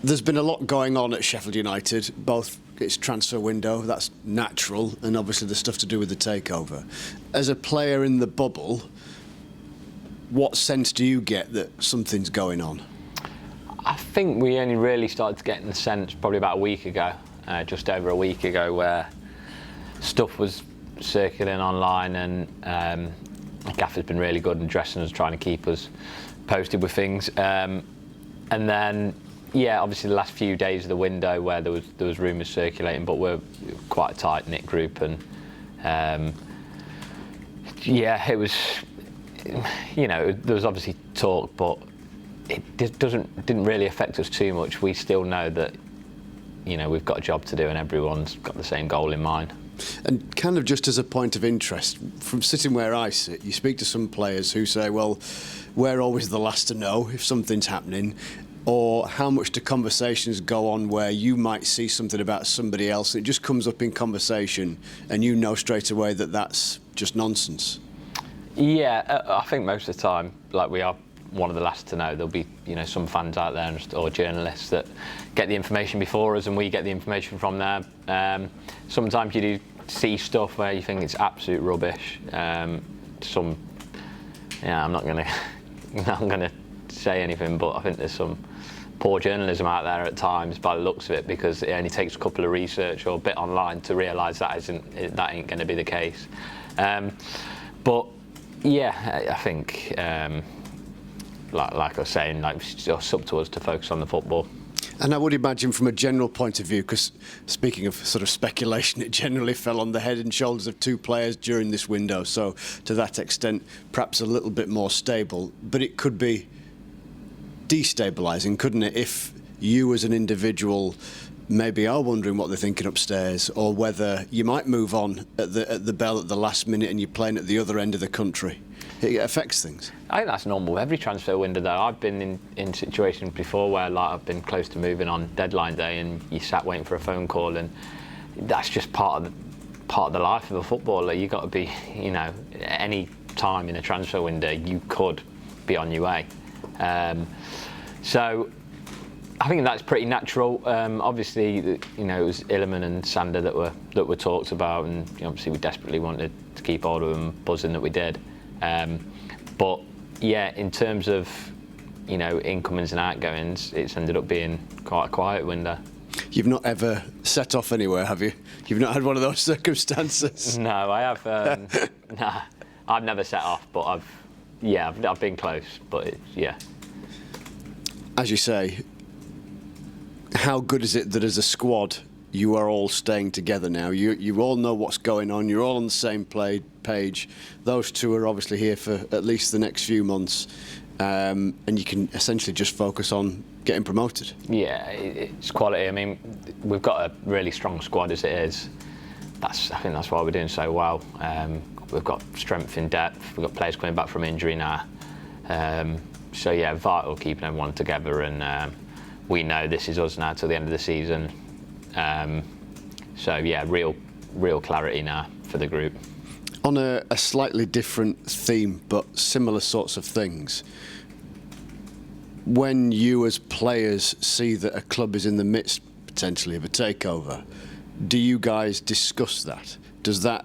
There's been a lot going on at Sheffield United, both its transfer window, that's natural, and obviously the stuff to do with the takeover. As a player in the bubble, what sense do you get that something's going on? I think we only really started to get in the sense probably about a week ago, just over a week ago, where stuff was circulating online, and Gaffer's been really good in dressing us, trying to keep us posted with things. And then, yeah, obviously the last few days of the window where there was rumours circulating, but we're quite a tight-knit group, and yeah, it was, you know, there was obviously talk, but it didn't really affect us too much. We still know that, you know, we've got a job to do and everyone's got the same goal in mind. And kind of just as a point of interest, from sitting where I sit, you speak to some players who say, well, we're always the last to know if something's happening, or how much do conversations go on where you might see something about somebody else and it just comes up in conversation and you know straight away that that's just nonsense? Yeah, I think most of the time, like, we are one of the last to know. There'll be, you know, some fans out there or journalists that get the information before us and we get the information from them. Sometimes you do see stuff where you think it's absolute rubbish. Yeah, I'm not gonna say anything, but I think there's some poor journalism out there at times by the looks of it, because it only takes a couple of research or a bit online to realise that ain't going to be the case. But yeah, I think like I was saying, like, it's just up to us to focus on the football. And I would imagine from a general point of view, because speaking of sort of speculation, it generally fell on the head and shoulders of two players during this window, so to that extent perhaps a little bit more stable, but it could be destabilising, couldn't it, if you as an individual maybe are wondering what they're thinking upstairs, or whether you might move on at the bell at the last minute and you're playing at the other end of the country. It affects things. I think that's normal. Every transfer window, though, I've been in situations before where, like, I've been close to moving on deadline day, and you sat waiting for a phone call, and that's just part of the life of a footballer. You got to be, you know, any time in a transfer window, you could be on your way. So I think that's pretty natural. Obviously, you know, it was Illiman and Sander that were talked about, and obviously we desperately wanted to keep hold of them, buzzing that we did. But yeah, in terms of, you know, incomings and outgoings, it's ended up being quite a quiet window. You've not ever set off anywhere, have you? You've not had one of those circumstances? No, I have. Nah, I've never set off, but I've been close. But yeah. As you say, how good is it that as a squad you are all staying together now? You all know what's going on. You're all on the same page. Those two are obviously here for at least the next few months, and you can essentially just focus on getting promoted. Yeah, it's quality. I mean, we've got a really strong squad as it is. I think that's why we're doing so well. We've got strength in depth. We've got players coming back from injury now. So yeah, vital keeping everyone together, and we know this is us now till the end of the season. So yeah, real clarity now for the group. On a slightly different theme, but similar sorts of things, when you as players see that a club is in the midst potentially of a takeover, do you guys discuss that? Does that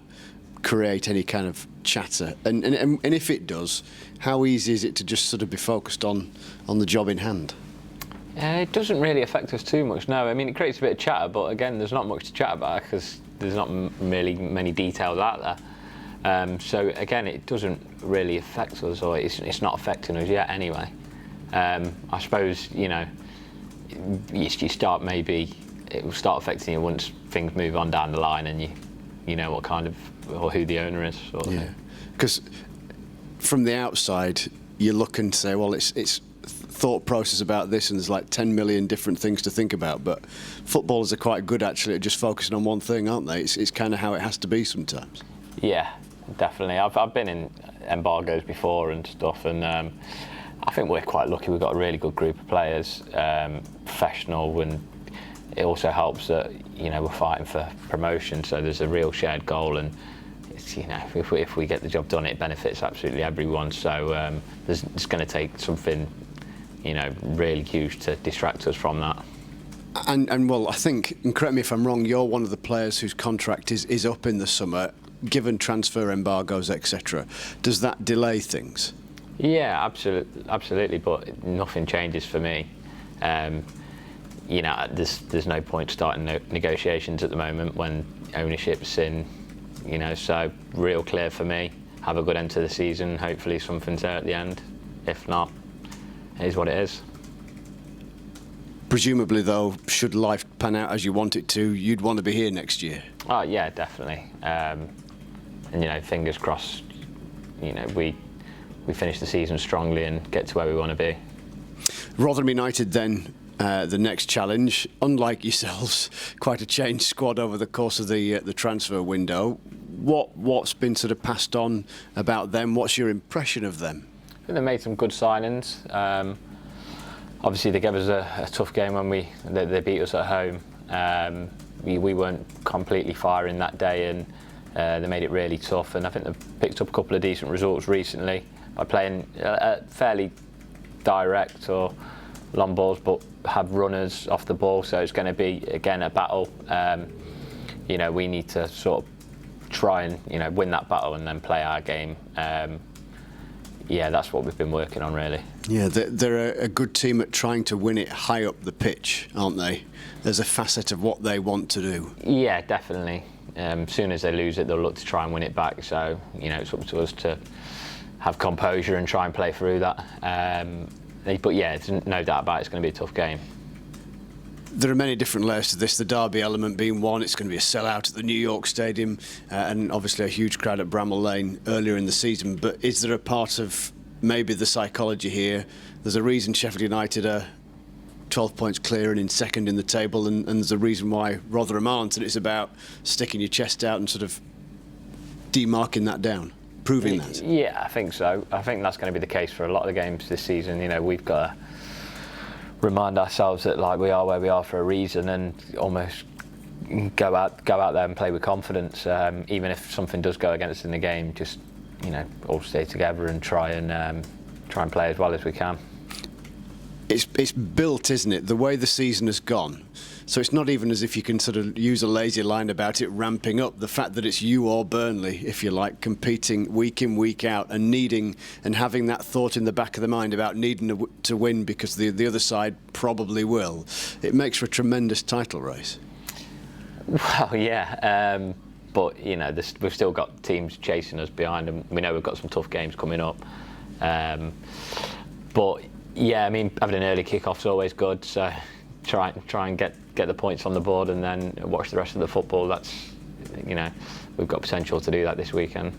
create any kind of chatter? And if it does, how easy is it to just sort of be focused on the job in hand? It doesn't really affect us too much, no. I mean, it creates a bit of chatter, but again, there's not much to chat about because there's not really many details out there. So again, it doesn't really affect us, or it's not affecting us yet anyway. I suppose, you know, you start, maybe it will start affecting you once things move on down the line and you know what kind of, or who the owner is. Sort of yeah, because from the outside, you look and say, well, it's thought process about this, and there's like 10 million different things to think about, but footballers are quite good actually at just focusing on one thing, aren't they? It's kind of how it has to be sometimes. Yeah, definitely. I've been in embargoes before and stuff, and I think we're quite lucky. We've got a really good group of players, professional, and it also helps that, you know, we're fighting for promotion, so there's a real shared goal, and it's, you know, if we get the job done, it benefits absolutely everyone. So it's going to take something, you know, really huge to distract us from that. And well, I think, and correct me if I'm wrong, you're one of the players whose contract is up in the summer. Given transfer embargoes, etc., does that delay things? Yeah, absolutely. But nothing changes for me. There's no point starting negotiations at the moment when ownership's in. So real clear for me. Have a good end to the season. Hopefully something's there at the end. If not, it is what it is. Presumably, though, should life pan out as you want it to, you'd want to be here next year. Oh yeah, definitely. And fingers crossed. We finish the season strongly and get to where we want to be. Rotherham United then. The next challenge, unlike yourselves, quite a changed squad over the course of the transfer window. What's been sort of passed on about them? What's your impression of them? I think they made some good signings. Obviously, they gave us a tough game when they beat us at home. We weren't completely firing that day, and they made it really tough. And I think they've picked up a couple of decent results recently by playing fairly direct or long balls, but have runners off the ball. So it's going to be again a battle. We need to sort of try and win that battle and then play our game. That's what we've been working on really. Yeah, they're a good team at trying to win it high up the pitch, aren't they? There's a facet of what they want to do. Yeah, definitely. As soon as they lose it, they'll look to try and win it back. So it's up to us to have composure and try and play through that. But yeah, there's no doubt about it, it's going to be a tough game. There are many different layers to this, the derby element being one. It's going to be a sellout at the New York Stadium and obviously a huge crowd at Bramall Lane earlier in the season. But is there a part of maybe the psychology here? There's a reason Sheffield United are 12 points clear and in second in the table, and there's a reason why Rotherham aren't, and it's about sticking your chest out and sort of demarking that down. Proving that? Yeah, I think so. I think that's going to be the case for a lot of the games this season. We've got to remind ourselves that we are where we are for a reason, and almost go out there and play with confidence. Even if something does go against us in the game, just all stay together and try and play as well as we can. It's built, isn't it? The way the season has gone. So it's not even as if you can sort of use a lazy line about it ramping up. The fact that it's you or Burnley, if you like, competing week in, week out and needing and having that thought in the back of the mind about needing to win because the other side probably will. It makes for a tremendous title race. Well, yeah. But, we've still got teams chasing us behind them. We know we've got some tough games coming up. But, yeah, having an early kick-off is always good. So try and get the points on the board and then watch the rest of the football. We've got potential to do that this weekend.